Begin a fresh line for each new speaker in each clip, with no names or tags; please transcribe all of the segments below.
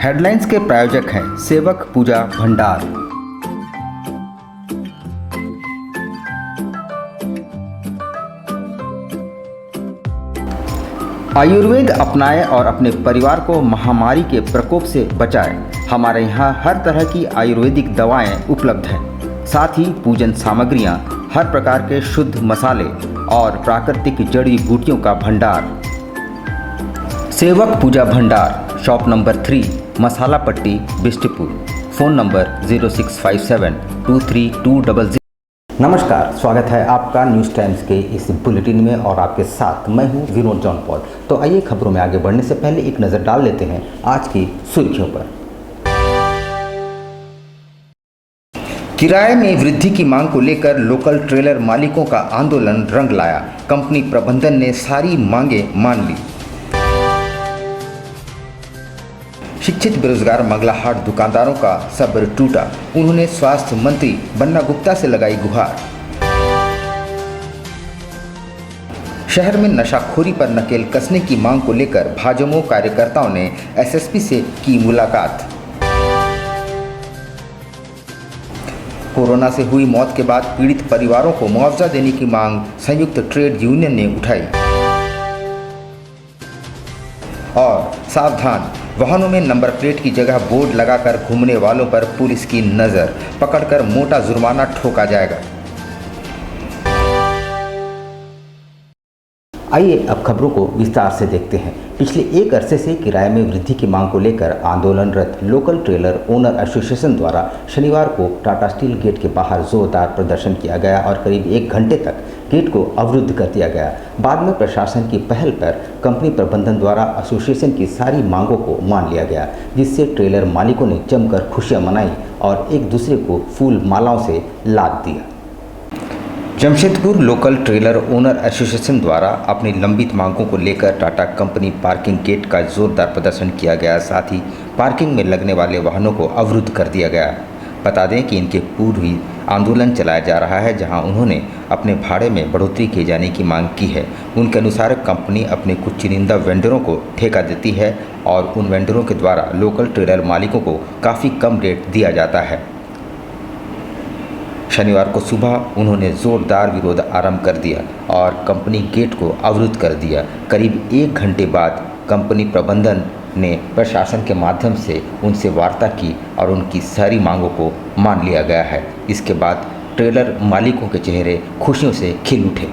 Headlines के प्रायोजक हैं सेवक पूजा भंडार। आयुर्वेद अपनाएं और अपने परिवार को महामारी के प्रकोप से बचाएं। हमारे यहाँ हर तरह की आयुर्वेदिक दवाएं उपलब्ध हैं, साथ ही पूजन सामग्रियां, हर प्रकार के शुद्ध मसाले और प्राकृतिक जड़ी बूटियों का भंडार। सेवक पूजा भंडार, शॉप नंबर 3, मसाला पट्टी, बिष्टपुर। Phone number 0657232200। नमस्कार, स्वागत है आपका न्यूज़ टाइम्स के इस बुलेटिन में और आपके साथ मैं हूं विनोद जॉन पॉल। तो आइए खबरों में आगे बढ़ने से पहले एक नज़र डाल लेते हैं आज की सुर्खियों पर। किराए में वृद्धि की मांग को लेकर लोकल ट्रेलर मालिकों का आंदोलन रंग लाया। कंपनी प्रबंधन ने सारी मांगें मान ली। शिक्षित बेरोजगार मंगलाहाट दुकानदारों का सब्र टूटा। उन्होंने स्वास्थ्य मंत्री बन्ना गुप्ता से लगाई गुहार। शहर में नशाखोरी पर नकेल कसने की मांग को लेकर भाजपा कार्यकर्ताओं ने एसएसपी से की मुलाकात। कोरोना से हुई मौत के बाद पीड़ित परिवारों को मुआवजा देने की मांग संयुक्त ट्रेड यूनियन ने उठाई। और सावधान, वाहनों में नंबर प्लेट की जगह बोर्ड लगाकर घूमने वालों पर पुलिस की नज़र, पकड़कर मोटा जुर्माना ठोका जाएगा। आइए अब खबरों को विस्तार से देखते हैं। पिछले एक अरसे से किराए में वृद्धि की मांग को लेकर आंदोलनरत लोकल ट्रेलर ओनर एसोसिएशन द्वारा शनिवार को टाटा स्टील गेट के बाहर जोरदार प्रदर्शन किया गया और करीब 1 घंटे तक गेट को अवरुद्ध कर दिया गया। बाद में प्रशासन की पहल पर कंपनी प्रबंधन द्वारा एसोसिएशन की सारी मांगों को मान लिया गया, जिससे ट्रेलर मालिकों ने जमकर खुशियां मनाई और एक दूसरे को फूल मालाओं से लाद दिया। Jamshedpur local trailer owner association द्वारा अपनी लंबित मांगों को लेकर टाटा कंपनी पार्किंग गेट का जोरदार प्रदर्शन किया गया, साथ ही पार्किंग में लगने वाले वाहनों को अवरुद्ध कर दिया गया। बता दें कि इनके पूर्व ही आंदोलन चलाया जा रहा है, जहां उन्होंने अपने भाड़े में बढ़ोतरी किए जाने की मांग की है। उनके अनुसार कंपनी अपने कुछ चुनिंदा वेंडरों को ठेका देती है और उन वेंडरों के द्वारा लोकल ट्रेलर मालिकों को काफ़ी कम रेट दिया जाता है। शनिवार को सुबह उन्होंने जोरदार विरोध आरंभ कर दिया और कंपनी गेट को अवरुद्ध कर दिया। करीब 1 घंटे बाद कंपनी प्रबंधन ने प्रशासन के माध्यम से उनसे वार्ता की और उनकी सारी मांगों को मान लिया गया है। इसके बाद ट्रेलर मालिकों के चेहरे खुशियों से खिल उठे।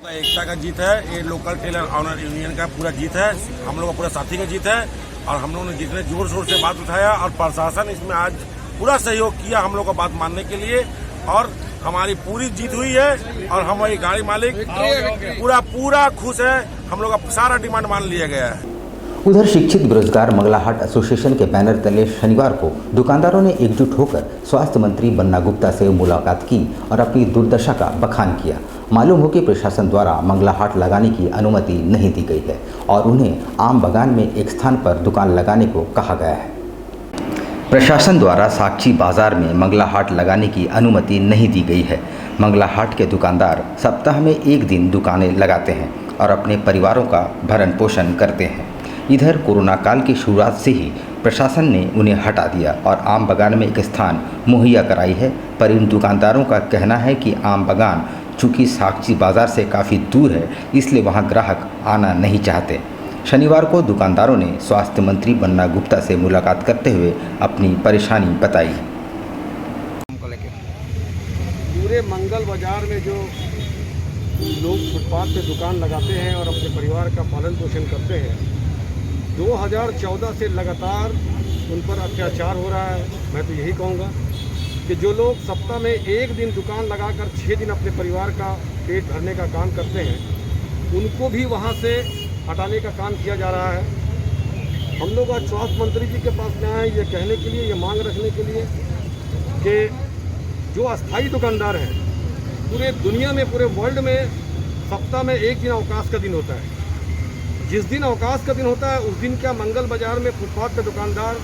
एकता का जीत है, ये लोकल टेलर ऑनर यूनियन का पूरा जीत है, हम लोग का पूरा साथी का जीत है और हम लोगों ने जितने जोर शोर से बात उठाया और प्रशासन इसमें आज पूरा सहयोग किया हम लोग का बात मानने के लिए और हमारी पूरी जीत हुई है और हमारी गाड़ी मालिक पूरा खुश है। हम लोग का सारा डिमांड मान लिया गया है।
उधर शिक्षित बेरोजगार मंगलाहाट एसोसिएशन के बैनर तले शनिवार को दुकानदारों ने एकजुट होकर स्वास्थ्य मंत्री बन्ना गुप्ता से मुलाकात की और अपनी दुर्दशा का बखान किया। मालूम हो कि प्रशासन द्वारा मंगलाहाट लगाने की अनुमति नहीं दी गई है और उन्हें आम बागान में एक स्थान पर दुकान लगाने को कहा गया है। प्रशासन द्वारा साक्षी बाजार में मंगलाहाट लगाने की अनुमति नहीं दी गई है। मंगलाहाट के दुकानदार सप्ताह में 1 दिन दुकानें लगाते हैं और अपने परिवारों का भरण पोषण करते हैं। इधर कोरोना काल की शुरुआत से ही प्रशासन ने उन्हें हटा दिया और आम बागान में एक स्थान मुहैया कराई है, पर इन दुकानदारों का कहना है कि आम बागान चूँकि साक्षी बाजार से काफ़ी दूर है, इसलिए वहां ग्राहक आना नहीं चाहते। शनिवार को दुकानदारों ने स्वास्थ्य मंत्री बन्ना गुप्ता से मुलाकात करते हुए अपनी परेशानी बताई।
पूरे मंगल बाजार में जो लोग फुटपाथ पे दुकान लगाते हैं और अपने परिवार का पालन पोषण करते हैं, 2014 से लगातार उन पर अत्याचार हो रहा है। मैं तो यही कहूँगा कि जो लोग सप्ताह में 1 दिन दुकान लगाकर 6 दिन अपने परिवार का पेट भरने का काम करते हैं, उनको भी वहाँ से हटाने का काम किया जा रहा है। हम लोग आज स्वास्थ्य मंत्री जी के पास में आए ये कहने के लिए, ये मांग रखने के लिए कि जो अस्थायी दुकानदार हैं पूरे दुनिया में, पूरे वर्ल्ड में सप्ताह में 1 दिन अवकाश का दिन होता है। जिस दिन अवकाश का दिन होता है उस दिन क्या मंगल बाजार में फुटपाथ पे दुकानदार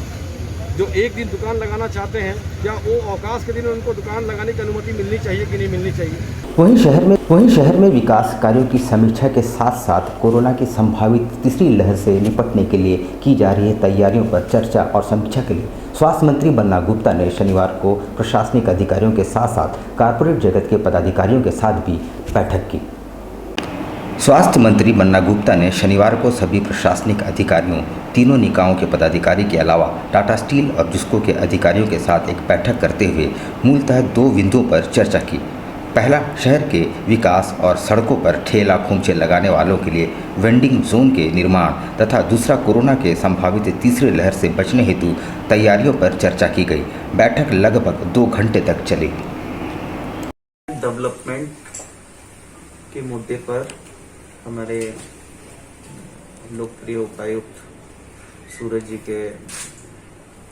जो एक दिन दुकान लगाना चाहते हैं, क्या वो अवकाश के दिन उनको दुकान लगाने की अनुमति मिलनी चाहिए कि नहीं मिलनी चाहिए?
वहीं शहर में विकास कार्यों की समीक्षा के साथ साथ कोरोना की संभावित तीसरी लहर से निपटने के लिए की जा रही तैयारियों पर चर्चा और समीक्षा के लिए स्वास्थ्य मंत्री बन्ना गुप्ता ने शनिवार को प्रशासनिक अधिकारियों के साथ साथ कारपोरेट जगत के पदाधिकारियों के साथ भी बैठक की। स्वास्थ्य मंत्री बन्ना गुप्ता ने शनिवार को सभी प्रशासनिक अधिकारियों, तीनों निकायों के पदाधिकारी के अलावा टाटा स्टील और जिस्को के अधिकारियों के साथ एक बैठक करते हुए मूलतः 2 बिंदुओं पर चर्चा की। पहला, शहर के विकास और सड़कों पर ठेला खोमचे लगाने वालों के लिए वेंडिंग जोन के निर्माण तथा दूसरा, कोरोना के संभावित तीसरी लहर से बचने हेतु तैयारियों पर चर्चा की गई। बैठक लगभग 2 घंटे तक चली।
डेवलपमेंट के मुद्दे पर हमारे लोकप्रिय उपायुक्त सूरज जी के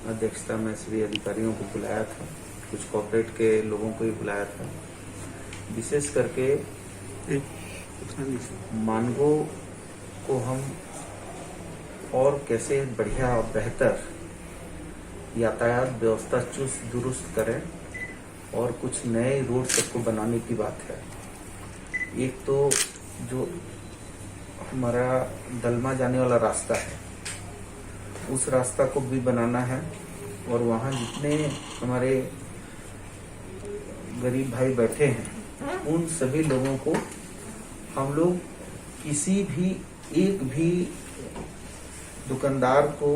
अध्यक्षता में सभी अधिकारियों को बुलाया था, कुछ कॉर्पोरेट के लोगों को भी बुलाया था। विशेष करके मानगो को हम और कैसे बढ़िया और बेहतर यातायात व्यवस्था चुस्त दुरुस्त करें और कुछ नए रोड सबको बनाने की बात है। एक तो जो हमारा दलमा जाने वाला रास्ता है, उस रास्ता को भी बनाना है और वहाँ जितने हमारे गरीब भाई बैठे हैं उन सभी लोगों को हम लोग किसी भी एक भी दुकानदार को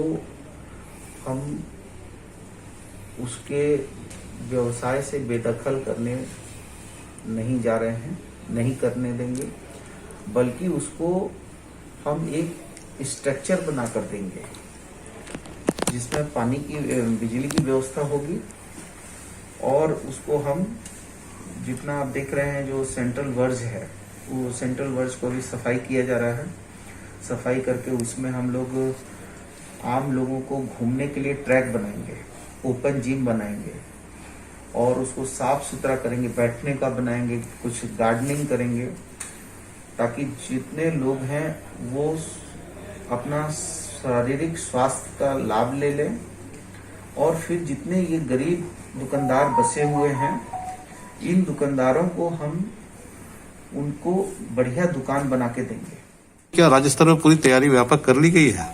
हम उसके व्यवसाय से बेदखल करने नहीं जा रहे हैं, नहीं करने देंगे, बल्कि उसको हम एक स्ट्रक्चर बना कर देंगे जिसमें पानी की, बिजली की व्यवस्था होगी और उसको हम जितना आप देख रहे हैं जो सेंट्रल वर्ज है, वो सेंट्रल वर्ज को भी सफाई किया जा रहा है। सफाई करके उसमें हम लोग आम लोगों को घूमने के लिए ट्रैक बनाएंगे, ओपन जिम बनाएंगे और उसको साफ सुथरा करेंगे, बैठने का बनाएंगे, कुछ गार्डनिंग करेंगे ताकि जितने लोग हैं वो अपना शारीरिक स्वास्थ्य का लाभ ले लें और फिर जितने ये गरीब दुकानदार बसे हुए हैं, इन दुकानदारों को हम उनको बढ़िया दुकान बना के देंगे।
क्या राज्य स्तर में पूरी तैयारी व्यापक कर ली गई है?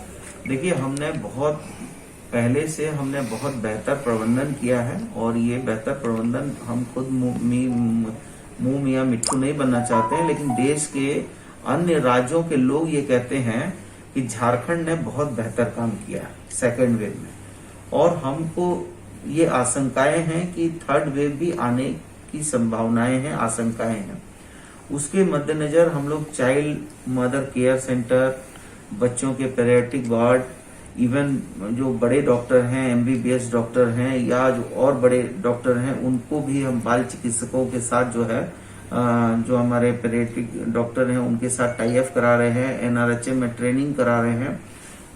देखिए, हमने बहुत पहले से बहुत बेहतर प्रबंधन किया है और ये बेहतर प्रबंधन हम खुद मुंह मियां मिट्ठू नहीं बनना चाहते हैं, लेकिन देश के अन्य राज्यों के लोग ये कहते हैं कि झारखंड ने बहुत बेहतर काम किया सेकेंड वेव में और हमको ये आशंकाएं हैं कि थर्ड वेव भी आने की संभावनाएं हैं, आशंकाएं हैं। उसके मद्देनजर हम लोग चाइल्ड मदर केयर सेंटर, बच्चों के पेडियाट्रिक वार्ड, इवन जो बड़े डॉक्टर हैं, एमबीबीएस डॉक्टर हैं या जो और बड़े डॉक्टर हैं, उनको भी हम बाल चिकित्सकों के साथ जो है जो हमारे पेडियाट्रिक डॉक्टर हैं उनके साथ टाई अप करा रहे हैं, एनआरएचएम में ट्रेनिंग करा रहे हैं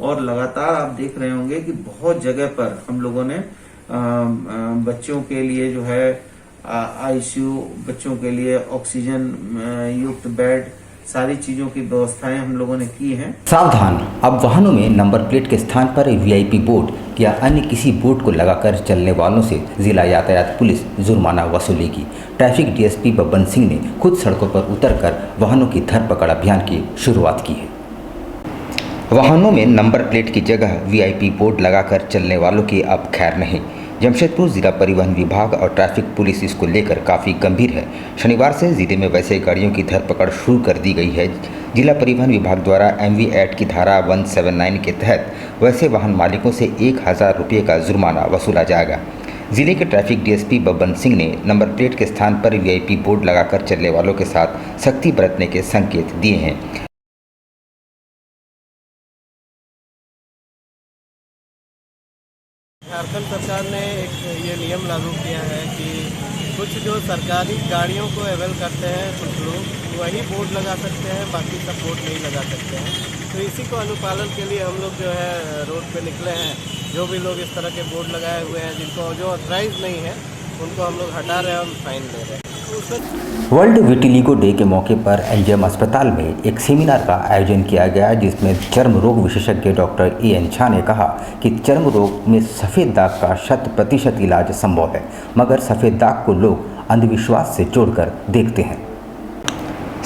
और लगातार आप देख रहे होंगे कि बहुत जगह पर हम लोगों ने बच्चों के लिए जो है आईसीयू, बच्चों के लिए ऑक्सीजन युक्त बेड, सारी चीजों की व्यवस्थाएं हम लोगों ने की हैं।
सावधान, अब वाहनों में नंबर प्लेट के स्थान पर वीआईपी बोर्ड या अन्य किसी बोर्ड को लगाकर चलने वालों से जिला यातायात पुलिस जुर्माना वसूलेगी। ट्रैफिक डीएसपी बब्बन सिंह ने खुद सड़कों पर उतरकर वाहनों की धरपकड़ अभियान की शुरुआत की है। वाहनों में नंबर प्लेट की जगह वीआईपी बोर्ड लगाकर चलने वालों की अब खैर नहीं। जमशेदपुर जिला परिवहन विभाग और ट्रैफिक पुलिस इसको लेकर काफ़ी गंभीर है। शनिवार से जिले में वैसे गाड़ियों की धरपकड़ शुरू कर दी गई है। जिला परिवहन विभाग द्वारा एमवी एक्ट की धारा 179 के तहत वैसे वाहन मालिकों से 1000 रुपये का जुर्माना वसूला जाएगा। जिले के ट्रैफिक डीएसपी बब्बन सिंह ने नंबर प्लेट के स्थान पर वीआईपी बोर्ड लगाकर चलने वालों के साथ सख्ती बरतने के संकेत दिए हैं।
झारखंड सरकार ने एक ये नियम लागू किया है कि कुछ जो सरकारी गाड़ियों को अवेल करते हैं कुछ लोग वही बोर्ड लगा सकते हैं, बाकी सब बोर्ड नहीं लगा सकते हैं। तो इसी को अनुपालन के लिए हम लोग जो है रोड पे निकले हैं। जो भी लोग इस तरह के बोर्ड लगाए हुए हैं जिनको जो ऑथराइज नहीं है उनको हम लोग हटा रहे हैं और फाइन दे रहे हैं।
वर्ल्ड विटिलिगो डे के मौके पर एलजीएम अस्पताल में एक सेमिनार का आयोजन किया गया जिसमें चर्म रोग विशेषज्ञ डॉक्टर ए.एन. झा ने कहा कि चर्म रोग में सफ़ेद दाग का 100% इलाज संभव है, मगर सफ़ेद दाग को लोग अंधविश्वास से जोड़कर देखते हैं।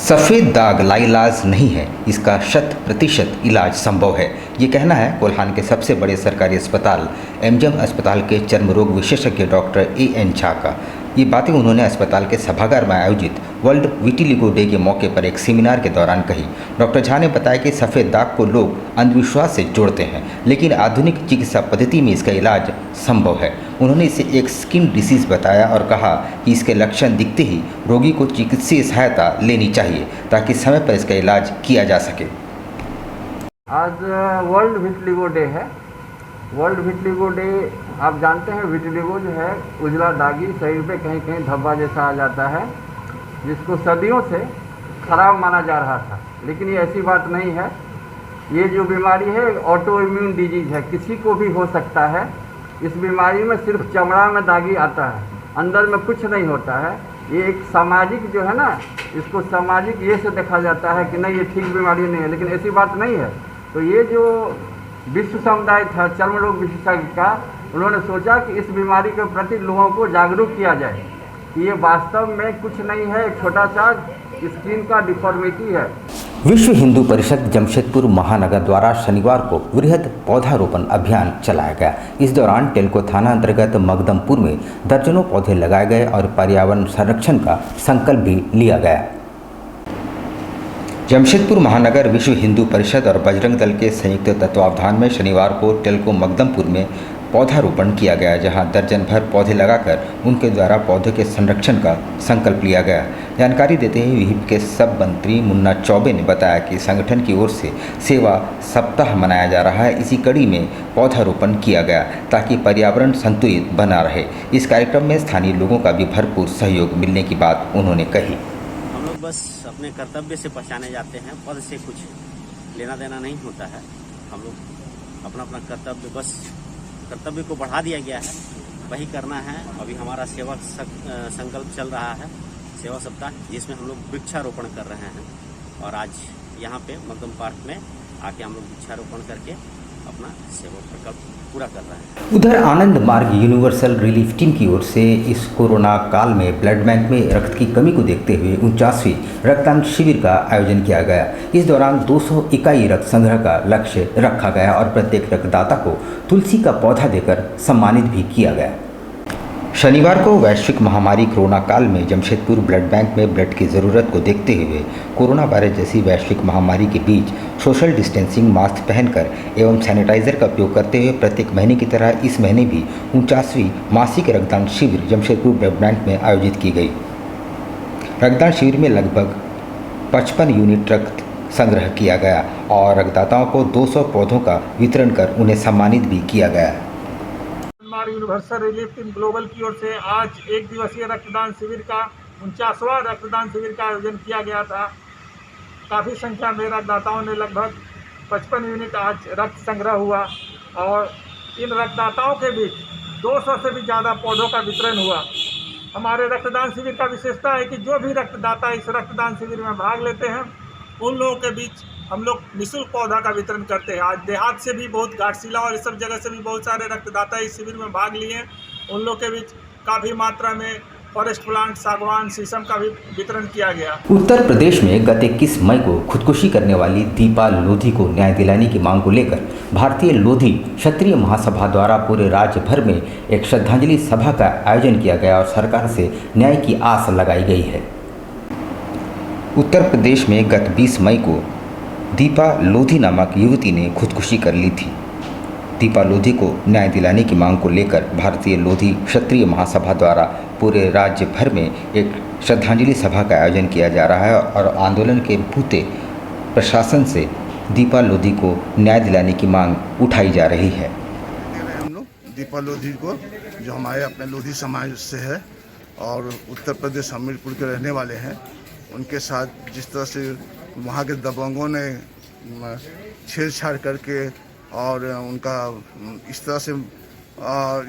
सफ़ेद दाग लाइलाज नहीं है, इसका 100% इलाज संभव है, ये कहना है कोल्हान के सबसे बड़े सरकारी अस्पताल एमजीएम अस्पताल के चर्म रोग विशेषज्ञ डॉक्टर ए.एन. झा का। ये बातें उन्होंने अस्पताल के सभागार में आयोजित वर्ल्ड विटिलिगो डे के मौके पर एक सेमिनार के दौरान कही। डॉक्टर झा ने बताया कि सफ़ेद दाग को लोग अंधविश्वास से जोड़ते हैं, लेकिन आधुनिक चिकित्सा पद्धति में इसका इलाज संभव है। उन्होंने इसे एक स्किन डिसीज़ बताया और कहा कि इसके लक्षण दिखते ही रोगी को चिकित्सीय सहायता लेनी चाहिए ताकि समय पर इसका इलाज किया जा सके।
आज वर्ल्ड विटिलिगो डे है। वर्ल्ड विटिलिगो डे आप जानते हैं, विटिलिगो जो है उजला दागी शरीर पे कहीं कहीं धब्बा जैसा आ जाता है, जिसको सदियों से खराब माना जा रहा था, लेकिन ये ऐसी बात नहीं है। ये जो बीमारी है ऑटो इम्यून डिजीज है, किसी को भी हो सकता है। इस बीमारी में सिर्फ चमड़ा में दागी आता है, अंदर में कुछ नहीं होता है। ये एक सामाजिक जो है ना, इसको सामाजिक ये से देखा जाता है कि नहीं ये ठीक बीमारी नहीं है, लेकिन ऐसी बात नहीं है। तो ये जो विश्व समुदाय था चर्म रोग विशेषज्ञ का, उन्होंने सोचा कि इस बीमारी के प्रति लोगों को जागरूक किया जाए कि ये वास्तव में कुछ नहीं है, एक छोटा सा स्किन का डिफॉर्मिटी है।
विश्व हिंदू परिषद जमशेदपुर महानगर द्वारा शनिवार को वृहद पौधारोपण अभियान चलाया गया। इस दौरान टेल्को थाना अंतर्गत मगदमपुर में दर्जनों पौधे लगाए गए और पर्यावरण संरक्षण का संकल्प भी लिया गया। जमशेदपुर महानगर विश्व हिंदू परिषद और बजरंग दल के संयुक्त तत्वावधान में शनिवार को टेल्को मगदमपुर में पौधारोपण किया गया, जहां दर्जन भर पौधे लगाकर उनके द्वारा पौधों के संरक्षण का संकल्प लिया गया। जानकारी देते हुए विहिप के सब मंत्री मुन्ना चौबे ने बताया कि संगठन की ओर से सेवा सप्ताह मनाया जा रहा है। इसी कड़ी में पौधारोपण किया गया ताकि पर्यावरण संतुलित बना रहे। इस कार्यक्रम में स्थानीय लोगों का भी भरपूर सहयोग मिलने की बात उन्होंने कही।
हम लोग बस अपने कर्तव्य से पहचाने जाते हैं, पद से कुछ लेना देना नहीं होता है। हम लोग अपना अपना कर्तव्य को बढ़ा दिया गया है, वही करना है। अभी हमारा सेवा संकल्प चल रहा है, सेवा सप्ताह, जिसमें हम लोग वृक्षारोपण कर रहे हैं और आज यहाँ पे मगदम पार्क में आके हम लोग वृक्षारोपण करके अपना सेवा प्रकल्प पूरा कर रहे हैं।
उधर आनंद मार्ग यूनिवर्सल रिलीफ टीम की ओर से इस कोरोना काल में ब्लड बैंक में रक्त की कमी को देखते हुए 49वीं रक्तदान शिविर का आयोजन किया गया। इस दौरान 200 इकाई रक्त संग्रह का लक्ष्य रखा गया और प्रत्येक रक्तदाता को तुलसी का पौधा देकर सम्मानित भी किया गया। शनिवार को वैश्विक महामारी कोरोना काल में जमशेदपुर ब्लड बैंक में ब्लड की ज़रूरत को देखते हुए कोरोना वायरस जैसी वैश्विक महामारी के बीच सोशल डिस्टेंसिंग, मास्क पहनकर एवं सैनिटाइजर का उपयोग करते हुए प्रत्येक महीने की तरह इस महीने भी 49वीं मासिक रक्तदान शिविर जमशेदपुर ब्लड बैंक में आयोजित की गई। रक्तदान शिविर में लगभग 55 यूनिट रक्त संग्रह किया गया और रक्तदाताओं को 200 पौधों का वितरण कर उन्हें सम्मानित भी किया गया।
यूनिवर्सल रिलीफ टीम ग्लोबल की ओर से आज एक दिवसीय रक्तदान शिविर का 49वां रक्तदान शिविर का आयोजन किया गया था। काफ़ी संख्या में रक्तदाताओं ने लगभग 55 यूनिट आज रक्त संग्रह हुआ और इन रक्तदाताओं के बीच 200 से भी ज़्यादा पौधों का वितरण हुआ। हमारे रक्तदान शिविर का विशेषता है कि जो भी रक्तदाता इस रक्तदान शिविर में भाग लेते हैं उन लोगों के बीच हम लोग निःशुल्क पौधा का वितरण करते हैं। आज देहात से भी बहुत, घाटशिला और इस सब जगह से भी बहुत सारे रक्तदाता इस शिविर में भाग लिए। उन लोग के बीच काफ़ी मात्रा में फॉरेस्ट प्लांट, सागवान, शीशम का भी वितरण किया गया। उत्तर
प्रदेश में गत 21 मई को खुदकुशी करने वाली दीपा लोधी को न्याय दिलाने की मांग को लेकर भारतीय लोधी क्षत्रिय महासभा द्वारा पूरे राज्य भर में एक श्रद्धांजलि सभा का आयोजन किया गया और सरकार से न्याय की आस लगाई गई है। उत्तर प्रदेश में गत 20 मई को दीपा लोधी नामक युवती ने खुदकुशी कर ली थी। दीपा लोधी को न्याय दिलाने की मांग को लेकर भारतीय लोधी क्षत्रिय महासभा द्वारा पूरे राज्य भर में एक श्रद्धांजलि सभा का आयोजन किया जा रहा है और आंदोलन के भूते प्रशासन से दीपा लोधी को न्याय दिलाने की मांग उठाई जा रही है।
हम लोग दीपा लोधी को, जो हमारे अपने लोधी समाज से है और उत्तर प्रदेश हमीरपुर के रहने वाले हैं, उनके साथ जिस तरह से वहाँ के दबंगों ने छेड़छाड़ करके और उनका इस तरह से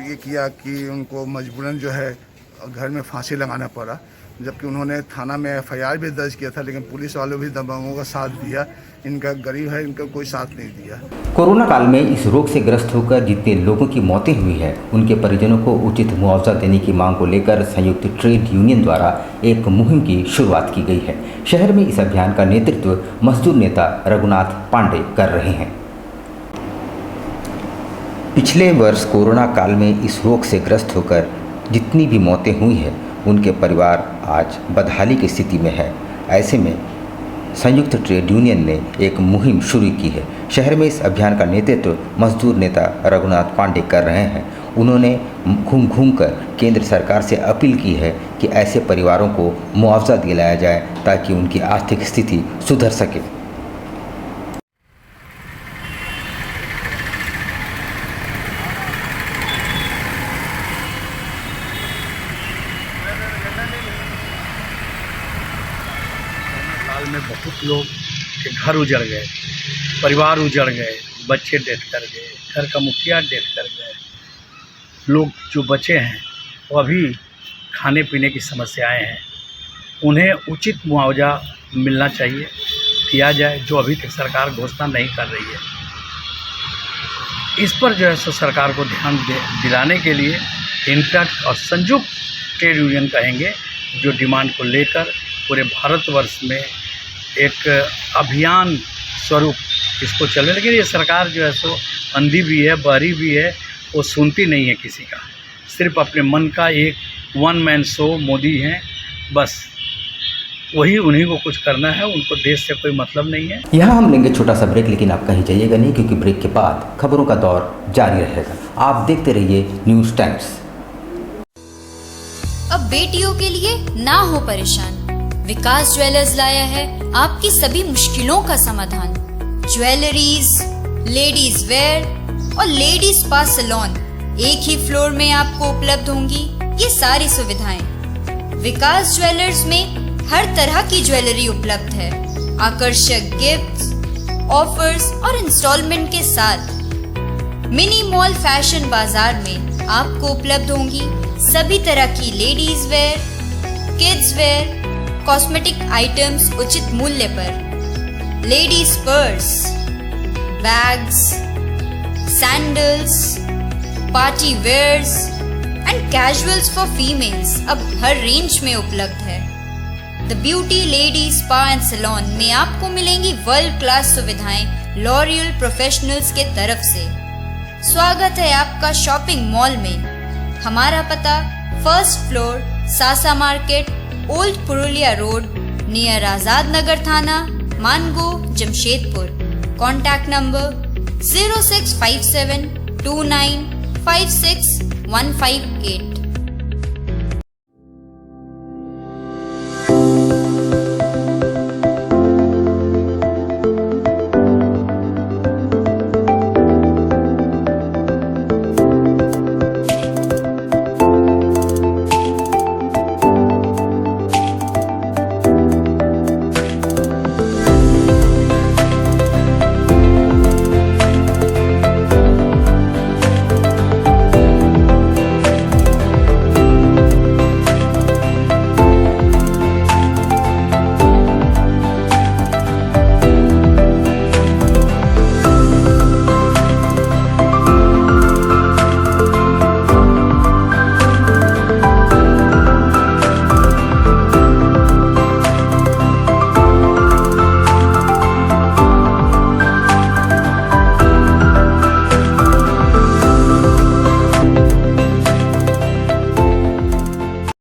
ये किया कि उनको मजबूरन जो है घर में फांसी लगाना पड़ा, जबकि उन्होंने थाना में FIR भी दर्ज किया था, लेकिन पुलिस वालों भी दबंगों का साथ दिया। इनका गरीब है, इनका कोई साथ नहीं दिया।
कोरोना काल में इस रोग से ग्रस्त होकर जितने लोगों की मौतें हुई है, उनके परिजनों को उचित मुआवजा देने की मांग को लेकर संयुक्त ट्रेड यूनियन द्वारा एक मुहिम की शुरुआत की गई है। शहर में इस अभियान का नेतृत्व मजदूर नेता रघुनाथ पांडे कर रहे हैं। पिछले वर्ष कोरोना काल में इस रोग से ग्रस्त होकर जितनी भी मौतें हुई हैं, उनके परिवार आज बदहाली की स्थिति में है। ऐसे में संयुक्त ट्रेड यूनियन ने एक मुहिम शुरू की है। शहर में इस अभियान का नेतृत्व मजदूर नेता रघुनाथ पांडे कर रहे हैं। उन्होंने घूम घूम कर केंद्र सरकार से अपील की है कि ऐसे परिवारों को मुआवजा दिलाया जाए ताकि उनकी आर्थिक स्थिति सुधर सके।
में बहुत लोग के घर उजड़ गए, परिवार उजड़ गए, बच्चे डेथ कर गए, घर का मुखिया डेथ कर गए। लोग जो बचे हैं वो अभी खाने पीने की समस्याएं हैं। उन्हें उचित मुआवजा मिलना चाहिए, किया जाए, जो अभी तक सरकार घोषणा नहीं कर रही है। इस पर जो है सो सरकार को ध्यान दिलाने के लिए इंटक और संयुक्त ट्रेड यूनियन कहेंगे, जो डिमांड को लेकर पूरे भारतवर्ष में एक अभियान स्वरूप इसको चले। लेकिन ये सरकार जो है सो अंधी भी है, बहरी भी है, वो सुनती नहीं है किसी का, सिर्फ अपने मन का एक वन मैन शो मोदी हैं, बस वही उन्हीं को कुछ करना है, उनको देश से कोई मतलब नहीं है।
यहाँ हम लेंगे छोटा सा ब्रेक, लेकिन आप कहीं जाइएगा नहीं, क्योंकि ब्रेक के बाद खबरों का दौर जारी रहेगा। आप देखते रहिए न्यूज़ टाइम्स।
अब बेटियों के लिए ना हो परेशान, विकास ज्वेलर्स लाया है आपकी सभी मुश्किलों का समाधान। ज्वेलरीज, लेडीज वेयर और लेडीज स्पा सैलून एक ही फ्लोर में आपको उपलब्ध होंगी ये सारी सुविधाएं। विकास ज्वेलर्स में हर तरह की ज्वेलरी उपलब्ध है। आकर्षक गिफ्ट्स, ऑफर्स और इंस्टॉलमेंट के साथ मिनी मॉल फैशन बाजार में आपको उपलब्ध होंगी सभी तरह की ladies wear, kids wear, cosmetic items उचित मूल्य पर। Ladies purse, bags, sandals, party wears and casuals for females अब हर रेंज में उपलब्ध है। The beauty lady spa and salon में आपको मिलेंगी वर्ल्ड क्लास सुविधाएं लॉरियल प्रोफेशनल्स के तरफ से। स्वागत है आपका शॉपिंग मॉल में। हमारा पता first floor, Sasa market, old Purulia road, near Azad Nagar थाना, मानगो, जमशेदपुर। Contact number 06572956 158।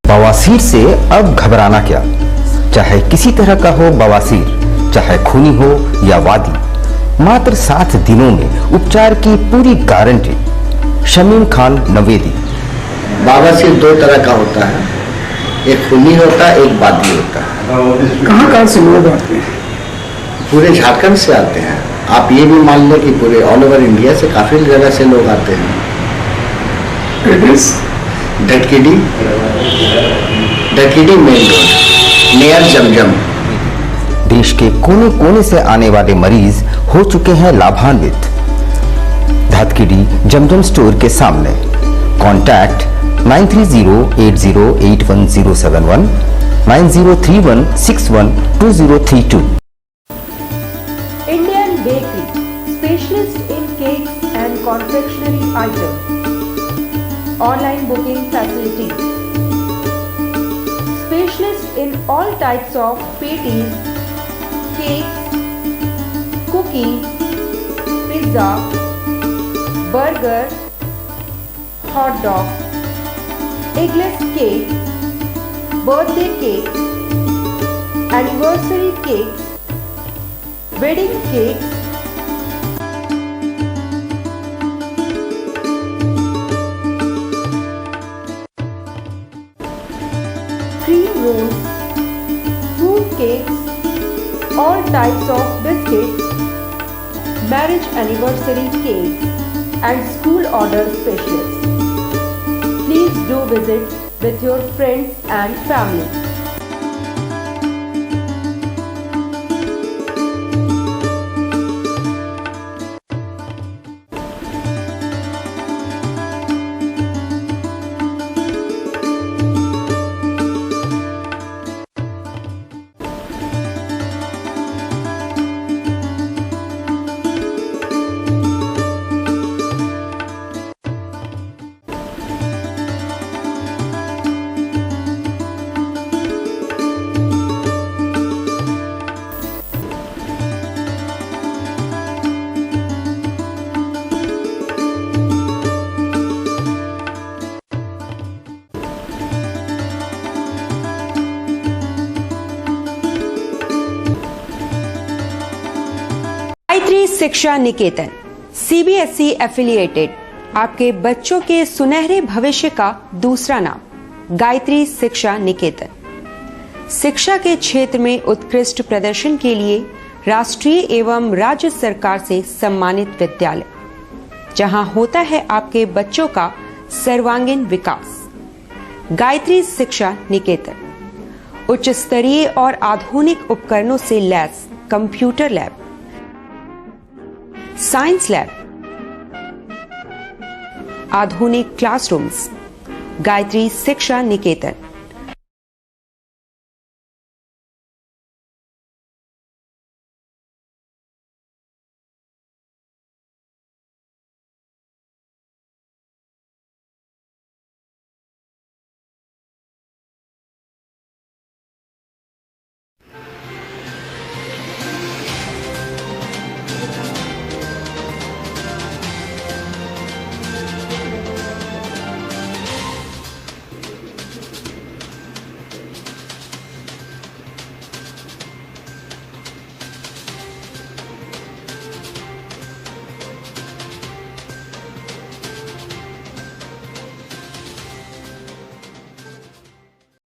बवासीर से अब घबराना क्या, चाहे किसी तरह का हो बवासीर, चाहे खूनी हो या वादी, मात्र 7 दिनों में उपचार की पूरी गारंटी। शमीम खान नवेदी।
बवासीर 2 तरह का होता है, एक खूनी होता है, एक वादी होता है।
कहाँ से लोग आते हैं?
पूरे झारखंड से आते हैं। आप ये भी मान लें कि पूरे ऑल ओवर इंडिया से काफी जगह से लोग आते हैं। धटकीडी मेन रोड, नियर जमजम।
देश के कोने कोने से आने वाले मरीज हो चुके हैं लाभान्वित। धटकीडी जमजम स्टोर के सामने। Contact 9308081071 9031612032.
Indian Bakery, specialist in cakes and confectionery items. Online booking facility. Specialist in all types of patties, cakes, cookies, pizza, burger, hot dog, eggless cake, birthday cake, anniversary cakes, wedding cakes, cream rolls, fruit cakes, all types of biscuits, marriage anniversary cakes, and school order specialists. Please do visit with your friends and family.
Gayatri शिक्षा निकेतन CBSE affiliated आपके बच्चों के सुनहरे भविष्य का दूसरा नाम गायत्री शिक्षा निकेतन। शिक्षा के क्षेत्र में उत्कृष्ट प्रदर्शन के लिए राष्ट्रीय एवं राज्य सरकार से सम्मानित विद्यालय, जहां होता है आपके बच्चों का सर्वांगीण विकास। गायत्री शिक्षा निकेतन उच्च स्तरीय और आधुनिक उपकरणों से lace computer lab, science lab, आधुनिक क्लासरूम्स। गायत्री शिक्षा निकेतन